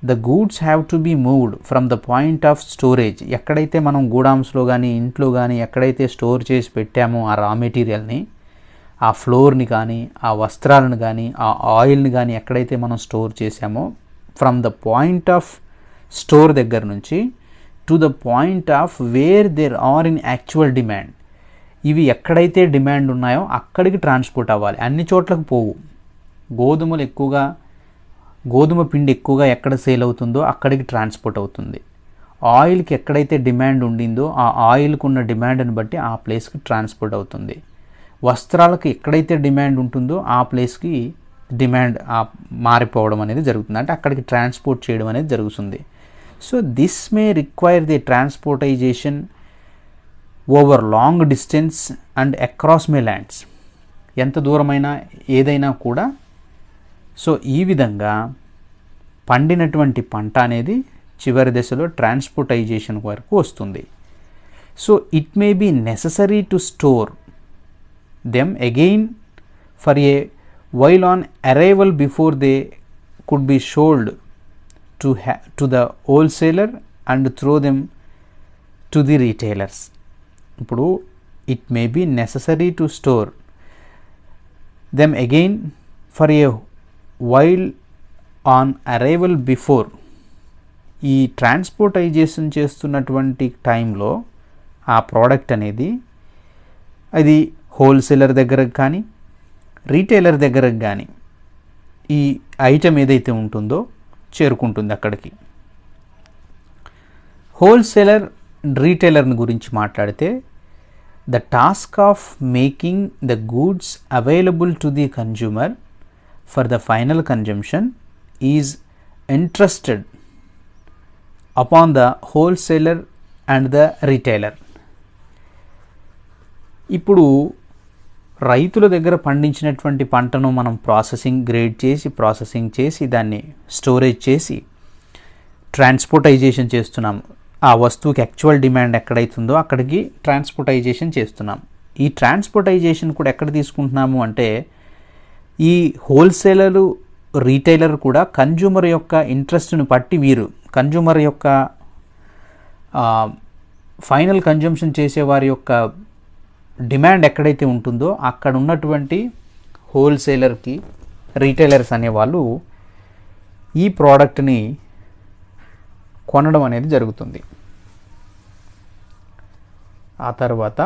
the goods have to be moved from the point of storage. ఎక్కడైతే మనం గోడౌన్స్లో కానీ, ఇంట్లో కానీ ఎక్కడైతే స్టోర్ చేసి పెట్టామో ఆ రా మెటీరియల్ని, ఆ ఫ్లోర్ని కానీ, ఆ వస్త్రాలను కానీ, ఆ ఆయిల్ని కానీ ఎక్కడైతే మనం స్టోర్ చేసామో from the point of store దగ్గర నుంచి to the point of where there are in actual demand. ఇవి ఎక్కడైతే డిమాండ్ ఉన్నాయో అక్కడికి ట్రాన్స్పోర్ట్ అవ్వాలి, అన్ని చోట్లకు పోవు. గోధుమ పిండి ఎక్కువగా ఎక్కడ సేల్ అవుతుందో అక్కడికి ట్రాన్స్పోర్ట్ అవుతుంది. ఆయిల్కి ఎక్కడైతే డిమాండ్ ఉండిందో ఆ ఆయిల్కి ఉన్న డిమాండ్ని బట్టి ఆ ప్లేస్కి ట్రాన్స్పోర్ట్ అవుతుంది. వస్త్రాలకు ఎక్కడైతే డిమాండ్ ఉంటుందో ఆ ప్లేస్కి డిమాండ్ మారిపోవడం అనేది జరుగుతుంది, అంటే అక్కడికి ట్రాన్స్పోర్ట్ చేయడం అనేది జరుగుతుంది. So this may require the transportization over long distance and across may lands. ఎంత దూరమైనా ఏదైనా కూడా సో ఈ విధంగా పండినటువంటి పంట అనేది చివరి దశలో ట్రాన్స్పోర్టైజేషన్ వరకు వస్తుంది. So it may be necessary to store them again for a while on arrival before they could be sold to the wholesaler and throw them to the retailers. ఇప్పుడు it may be necessary to store them again for a while on arrival before. ఈ ట్రాన్స్పోర్టైజేషన్ చేస్తున్నటువంటి టైంలో ఆ product అనేది అది wholesaler దగ్గరకు కానీ retailer దగ్గరకు కానీ ఈ ఐటెం ఏదైతే ఉంటుందో చేరుకుంటుంది అక్కడికి. హోల్సేలర్ రీటైలర్ని గురించి మాట్లాడితే the task of making the goods available to the consumer for the final consumption is interested upon the wholesaler and the retailer. ఇప్పుడు రైతుల దగ్గర పండించినటువంటి పంటను మనం ప్రాసెసింగ్ చేసి దాన్ని స్టోరేజ్ చేసి ట్రాన్స్పోర్టైజేషన్ చేస్తున్నాం. ఆ వస్తువుకి యాక్చువల్ డిమాండ్ ఎక్కడైతుందో అక్కడికి ట్రాన్స్పోర్టైజేషన్ చేస్తున్నాం. ఈ ట్రాన్స్పోర్టైజేషన్ కూడా ఎక్కడ తీసుకుంటున్నాము అంటే ఈ హోల్సేలరు రీటైలర్ కూడా కన్జ్యూమర్ యొక్క ఇంట్రెస్ట్ను బట్టి వీరు కన్జ్యూమర్ యొక్క ఫైనల్ కన్జంప్షన్ చేసేవారి యొక్క డిమాండ్ ఎక్కడైతే ఉంటుందో అక్కడ ఉన్నటువంటి హోల్సేలర్కి రీటైలర్స్ అనేవాళ్ళు ఈ ప్రోడక్ట్ని కొనడం అనేది జరుగుతుంది. ఆ తర్వాత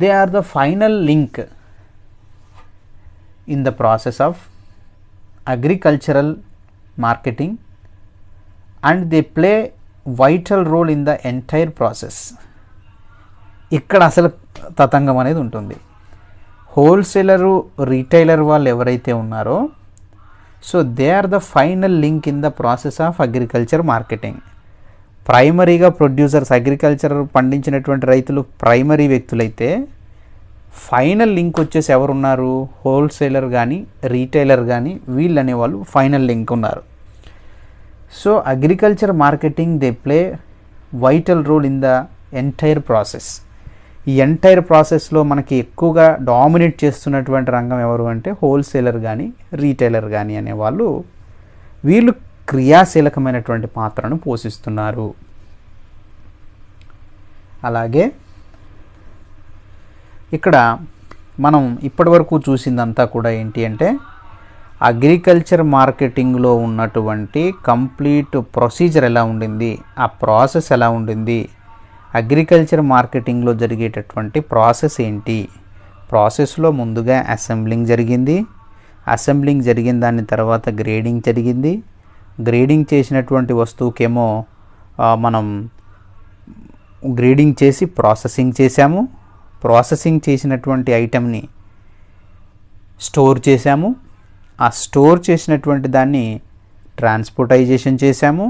they are the final link in the process of agricultural marketing and they play vital role in the entire process. ఇక్కడ అసలు తతంగం అనేది ఉంటుంది. హోల్సేలరు రీటైలర్ వాళ్ళు ఎవరైతే ఉన్నారో so they are the final link in the process of agriculture marketing. ప్రైమరీగా producers పండించినటువంటి రైతులు ప్రైమరీ వ్యక్తులైతే ఫైనల్ లింక్ వచ్చేసి ఎవరున్నారు, హోల్సేలర్ కానీ రీటైలర్ కానీ వీళ్ళు అనేవాళ్ళు ఫైనల్ లింక్ ఉన్నారు. So agriculture marketing they play vital role in the entire process. ఈ ఎంటైర్ ప్రాసెస్లో మనకి ఎక్కువగా డామినేట్ చేస్తున్నటువంటి రంగం ఎవరు అంటే హోల్సేలర్ కానీ రీటైలర్ కానీ అనేవాళ్ళు వీళ్ళు క్రియాశీలకమైనటువంటి పాత్రను పోషిస్తున్నారు. అలాగే ఇక్కడ మనం ఇప్పటివరకు చూసిందంతా కూడా ఏంటి అంటే అగ్రికల్చర్ మార్కెటింగ్లో ఉన్నటువంటి కంప్లీట్ ప్రొసీజర్ ఎలా ఉండింది, ఆ ప్రాసెస్ ఎలా ఉండింది, అగ్రికల్చర్ మార్కెటింగ్లో జరిగేటటువంటి ప్రాసెస్ ఏంటి. ప్రాసెస్లో ముందుగా అసెంబ్లింగ్ జరిగిన దాని తర్వాత గ్రేడింగ్ జరిగింది. గ్రేడింగ్ చేసినటువంటి వస్తువుకేమో మనం గ్రేడింగ్ చేసి ప్రాసెసింగ్ చేశాము. ప్రాసెసింగ్ చేసినటువంటి ఐటెంని స్టోర్ చేశాము. ఆ స్టోర్ చేసినటువంటి దాన్ని ట్రాన్స్పోర్టైజేషన్ చేశాము.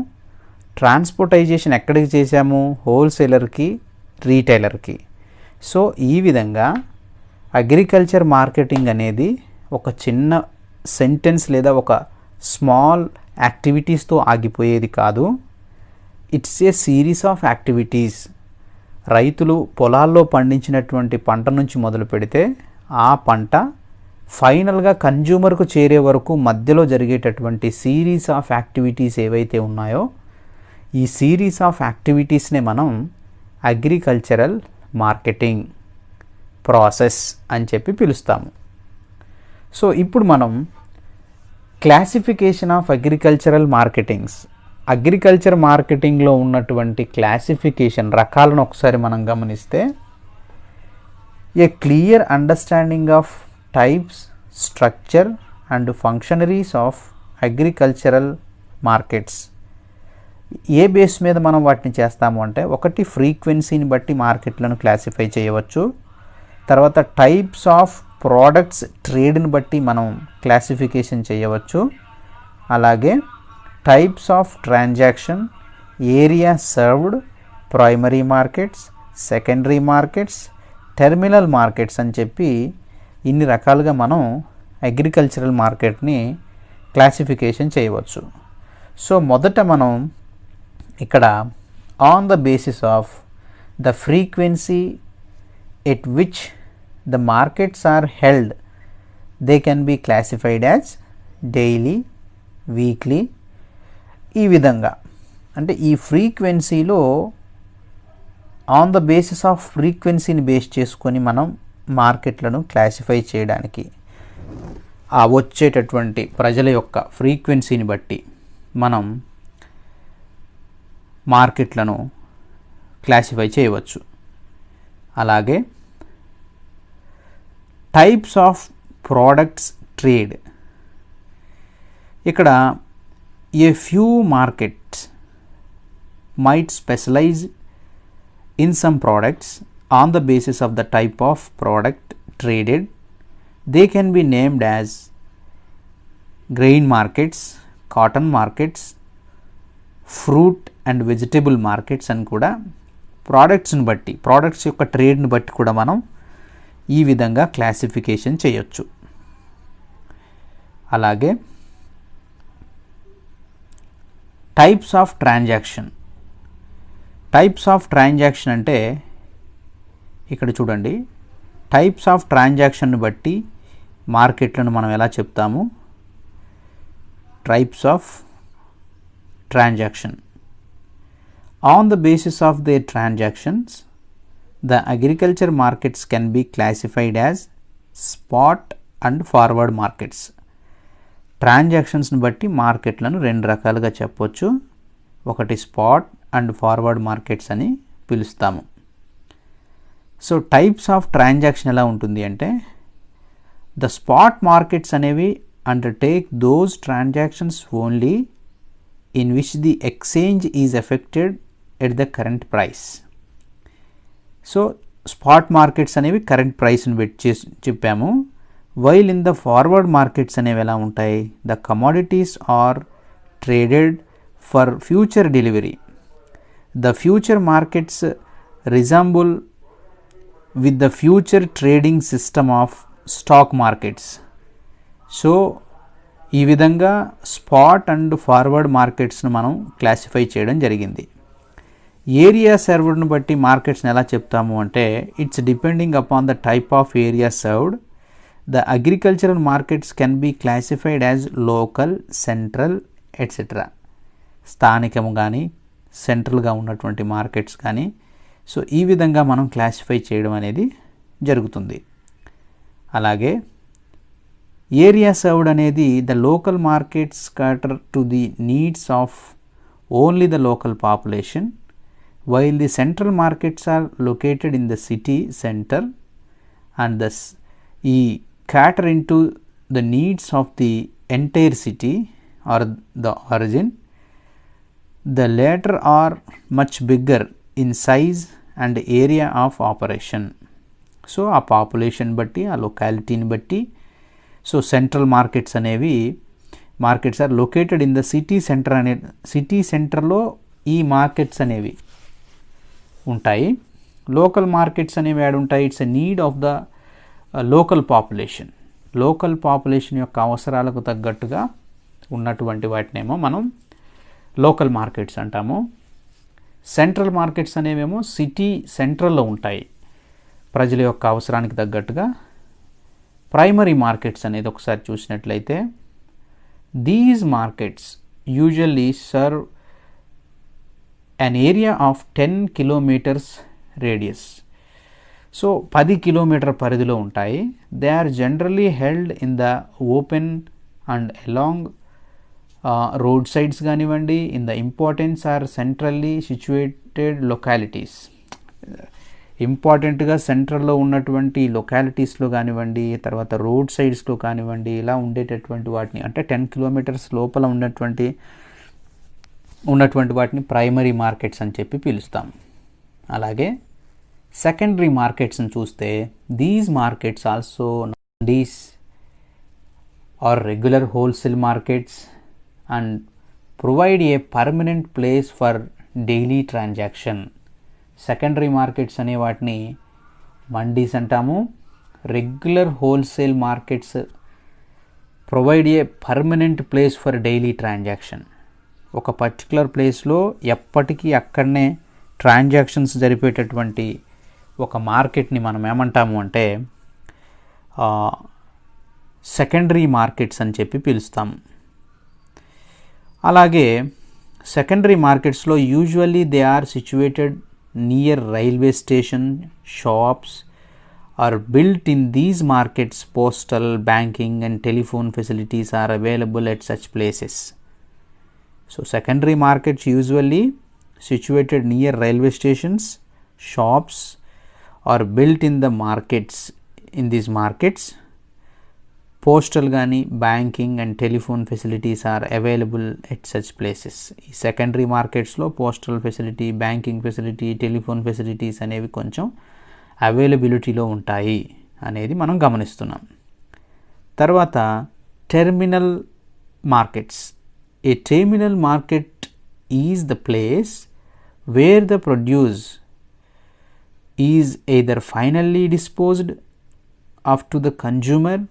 ట్రాన్స్పోర్టైజేషన్ ఎక్కడికి చేశాము, హోల్సేలర్కి రీటైలర్కి. సో ఈ విధంగా అగ్రికల్చర్ మార్కెటింగ్ అనేది ఒక చిన్న సెంటెన్స్ లేదా ఒక స్మాల్ యాక్టివిటీస్తో ఆగిపోయేది కాదు. It's a series of activities. రైతులు పొలాల్లో పండించినటువంటి పంట నుంచి మొదలు పెడితే ఆ పంట ఫైనల్గా కన్జ్యూమర్కు చేరే వరకు మధ్యలో జరిగేటటువంటి సిరీస్ ఆఫ్ యాక్టివిటీస్ ఏవైతే ఉన్నాయో ఈ సిరీస్ ఆఫ్ యాక్టివిటీస్నే మనం అగ్రికల్చరల్ మార్కెటింగ్ ప్రాసెస్ అని చెప్పి పిలుస్తాము. సో ఇప్పుడు మనం classification of agricultural marketings, agriculture మార్కెటింగ్లో ఉన్నటువంటి క్లాసిఫికేషన్ రకాలను ఒకసారి మనం గమనిస్తే a clear understanding of types, structure and functionaries of agricultural markets. ఏ బేస్ మీద మనం వాటిని చేస్తాము అంటే ఒకటి ఫ్రీక్వెన్సీని బట్టి మార్కెట్లను క్లాసిఫై చేయవచ్చు. తర్వాత టైప్స్ ఆఫ్ ప్రోడక్ట్స్ ట్రేడ్ని బట్టి మనం క్లాసిఫికేషన్ చేయవచ్చు. అలాగే types of transaction, area served, primary markets, secondary markets, terminal markets అని చెప్పి ఇన్ని రకాలుగా మనం అగ్రికల్చరల్ మార్కెట్ని క్లాసిఫికేషన్ చేయవచ్చు. సో మొదట మనం ఇక్కడ on the basis of the frequency at which the markets are held they can be classified as daily, weekly, ఈ విధంగా. అంటే ఈ ఫ్రీక్వెన్సీలో ఆన్ ద బేసిస్ ఆఫ్ ఫ్రీక్వెన్సీని బేస్ చేసుకొని మనం మార్కెట్లను క్లాసిఫై చేయడానికి ఆ వచ్చేటటువంటి ప్రజల యొక్క ఫ్రీక్వెన్సీని బట్టి మనం మార్కెట్లను క్లాసిఫై చేయవచ్చు. అలాగే టైప్స్ ఆఫ్ ప్రోడక్ట్స్ ట్రేడ్, ఇక్కడ a few markets might specialise in some products on the basis of the type of product traded. They can be named as grain markets, cotton markets, fruit and vegetable markets అని కూడా ప్రోడక్ట్స్ని బట్టి, products యొక్క ట్రేడ్ని బట్టి కూడా మనం ఈ విధంగా classification చేయొచ్చు. అలాగే types of transaction, types of transaction అంటే ఇక్కడ చూడండి, టైప్స్ ఆఫ్ ట్రాన్సాక్షన్ని బట్టి మార్కెట్లను మనం ఎలా చెప్తాము, types of transaction. On the basis of their transactions the agriculture markets can be classified as spot and forward markets. ట్రాన్సాక్షన్స్ని బట్టి మార్కెట్లను రెండు రకాలుగా చెప్పొచ్చు. ఒకటి స్పాట్ అండ్ ఫార్వర్డ్ మార్కెట్స్ అని పిలుస్తాము. సో టైప్స్ ఆఫ్ ట్రాన్సాక్షన్ ఎలా ఉంటుంది అంటే, ద స్పాట్ మార్కెట్స్ అనేవి undertake those transactions only in which the exchange is effected at the current price. So spot markets అనేవి కరెంట్ ప్రైస్ని పెట్టి చెప్పాము. While in the forward markets అనేవి ఎలా ఉంటాయి, the commodities are traded for future delivery. The future markets resemble with the future trading system of stock markets. So ఈ విధంగా spot and forward మార్కెట్స్ను మనం క్లాసిఫై చేయడం జరిగింది. ఏరియా సర్వ్డ్ను బట్టి మార్కెట్స్ని ఎలా చెప్తాము అంటే, it's depending upon the type of area served. The agricultural markets can be classified as local, central etcetera. స్థానికము కానీ సెంట్రల్గా ఉన్నటువంటి మార్కెట్స్ కానీ, సో ఈ విధంగా మనం క్లాసిఫై చేయడం అనేది జరుగుతుంది. అలాగే ఏరియా సర్వ్డ్ అనేది the local markets cater to the needs of only the local population, while the central markets are located in the city centre and thus ఈ cater into the needs of the entire city or the origin. The latter are much bigger in size and area of operation. So ఆ population బట్టి, ఆ లొకాలిటీని బట్టి, so central markets అనేవి markets are located in the city centre అనే city సెంటర్లో ఈ markets అనేవి ఉంటాయి. లోకల్ మార్కెట్స్ అనేవి యాడ్ ఉంటాయి. It's a need of the local population. Local population యొక్క అవసరాలకు తగ్గట్టుగా ఉన్నటువంటి వాటినేమో మనం లోకల్ మార్కెట్స్ అంటాము. సెంట్రల్ మార్కెట్స్ అనేవేమో సిటీ సెంట్రల్లో ఉంటాయి, ప్రజల యొక్క అవసరానికి తగ్గట్టుగా. ప్రైమరీ మార్కెట్స్ అనేది ఒకసారి చూసినట్లయితే, these markets usually serve an area of 10 kilometers radius. So 10 kilometre పరిధిలో ఉంటాయి. They are generally held in the open and along road sides కానివ్వండి, in the importance or centrally situated localities. ఇంపార్టెంట్గా సెంట్రల్లో ఉన్నటువంటి లొకాలిటీస్లో కానివ్వండి, తర్వాత రోడ్ సైడ్స్లో కానివ్వండి, ఇలా ఉండేటటువంటి వాటిని, అంటే 10 kilometers లోపల ఉన్నటువంటి వాటిని ప్రైమరీ మార్కెట్స్ అని చెప్పి పిలుస్తాం. అలాగే సెకండరీ మార్కెట్స్ని చూస్తే these markets also mandis are regular wholesale markets and provide a permanent place for daily transaction. Secondary markets అనే వాటిని మండీస్ అంటాము. Regular wholesale markets provide a permanent place for daily transaction. ఒక పర్టికులర్ ప్లేస్లో ఎప్పటికీ అక్కడనే ట్రాన్సాక్షన్స్ జరిపేటటువంటి ఒక మార్కెట్ని మనం ఏమంటాము అంటే సెకండరీ మార్కెట్స్ అని చెప్పి పిలుస్తాము. అలాగే సెకండరీ మార్కెట్స్లో usually they are situated near railway station, shops are built in these markets. Postal, banking and telephone facilities are available at such places. So secondary markets usually situated near railway stations, shops are built in the markets. In these markets postal gani, banking and telephone facilities are available at such places. ఈ secondary markets లో postal facility, banking facility, telephone facilities అనేవి కొంచెం అవైలబిలిటీలో ఉంటాయి అనేది మనం గమనిస్తున్నాం. తర్వాత terminal markets. A terminal market is the place where the produce is either finally disposed of to the consumer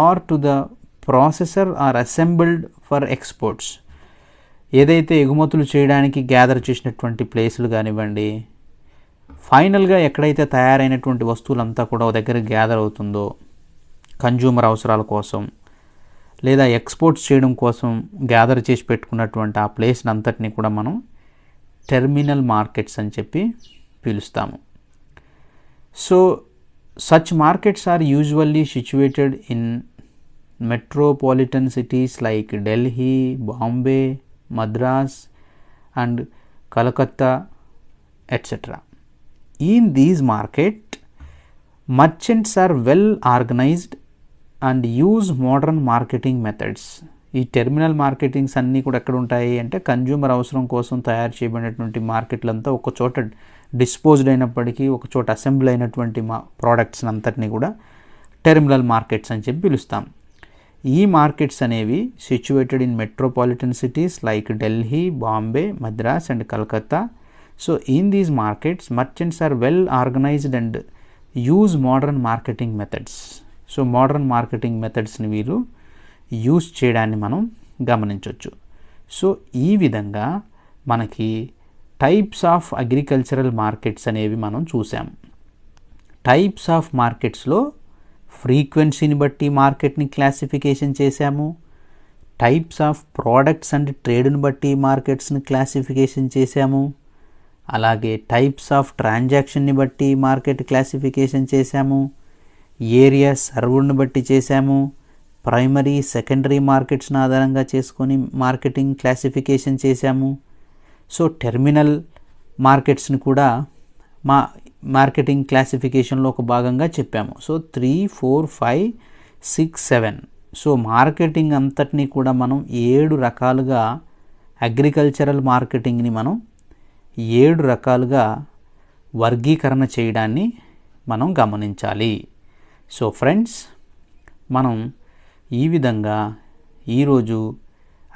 or to the processor or assembled for exports. ఏదైతే ఎగుమతులు చేయడానికి గ్యాదర్ చేసినటువంటి ప్లేసులు కానివ్వండి, ఫైనల్గా ఎక్కడైతే తయారైనటువంటి వస్తువులంతా కూడా ఒక దగ్గర గ్యాదర్ అవుతుందో కన్జ్యూమర్ అవసరాల కోసం లేదా ఎక్స్పోర్ట్స్ చేయడం కోసం గ్యాదర్ చేసి పెట్టుకున్నటువంటి ఆ ప్లేస్ని అంతటిని కూడా మనం టెర్మినల్ మార్కెట్స్ అని చెప్పి పిలుస్తాము. So such markets are usually situated in metropolitan cities like Delhi, Bombay, Madras and Calcutta etcetera. In these markets, merchants are well organized and use modern marketing methods. ఈ టెర్మినల్ మార్కెటింగ్స్ అన్నీ కూడా ఎక్కడ ఉంటాయి అంటే కన్జ్యూమర్ అవసరం కోసం తయారు చేయబడినటువంటి మార్కెట్లంతా ఒక చోట డిస్పోజ్డ్ అయినప్పటికీ ఒక చోట అసెంబ్లీ అయినటువంటి ప్రోడక్ట్స్ అంతటినీ కూడా టెర్మినల్ మార్కెట్స్ అని చెప్పి పిలుస్తాం. ఈ మార్కెట్స్ అనేవి situated in metropolitan cities like Delhi, Bombay, Madras and Calcutta. So in these markets, merchants are well organized and use modern marketing methods. So modern marketing methods ని వీరు యూజ్ చేయడాన్ని మనం గమనించవచ్చు. సో ఈ విధంగా మనకి టైప్స్ ఆఫ్ అగ్రికల్చరల్ మార్కెట్స్ అనేవి మనం చూసాము. టైప్స్ ఆఫ్ మార్కెట్స్లో ఫ్రీక్వెన్సీని బట్టి మార్కెట్ని క్లాసిఫికేషన్ చేశాము. టైప్స్ ఆఫ్ ప్రోడక్ట్స్ అండ్ ట్రేడ్ని బట్టి మార్కెట్స్ని క్లాసిఫికేషన్ చేశాము. అలాగే టైప్స్ ఆఫ్ ట్రాన్సాక్షన్ని బట్టి మార్కెట్ క్లాసిఫికేషన్ చేశాము. ఏరియా సర్వ్డ్ని బట్టి చేశాము. ప్రైమరీ, సెకండరీ మార్కెట్స్ని ఆధారంగా చేసుకొని మార్కెటింగ్ క్లాసిఫికేషన్ చేశాము. సో టెర్మినల్ మార్కెట్స్ని కూడా మార్కెటింగ్ క్లాసిఫికేషన్లో ఒక భాగంగా చెప్పాము. సో 3, 4, 5, 6, 7. సో మార్కెటింగ్ అంతటినీ కూడా మనం 7 రకాలుగా అగ్రికల్చరల్ మార్కెటింగ్ని మనం 7 రకాలుగా వర్గీకరణ చేయడాన్ని మనం గమనించాలి. సో ఫ్రెండ్స్, మనం ఈ విధంగా ఈరోజు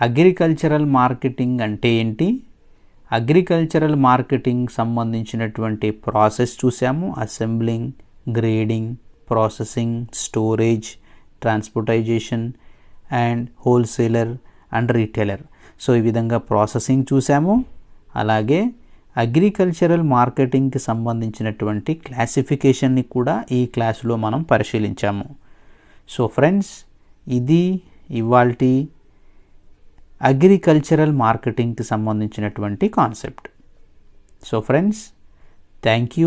అగ్రికల్చరల్ మార్కెటింగ్ అంటే ఏంటి, అగ్రికల్చరల్ మార్కెటింగ్ సంబంధించినటువంటి ప్రాసెస్ చూసాము. Assembling, grading, processing, storage, transportization and wholesaler and retailer. So ఈ విధంగా ప్రాసెసింగ్ చూసాము. అలాగే అగ్రికల్చరల్ మార్కెటింగ్కి సంబంధించినటువంటి క్లాసిఫికేషన్ని కూడా ఈ క్లాసులో మనం పరిశీలించాము. సో ఫ్రెండ్స్, ఇది ఇవాల్టి అగ్రికల్చరల్ మార్కెటింగ్కి సంబంధించినటువంటి concept. So friends, thank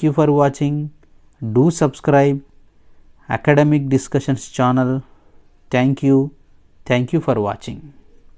you for watching. Do subscribe academic discussions channel. Thank you for watching.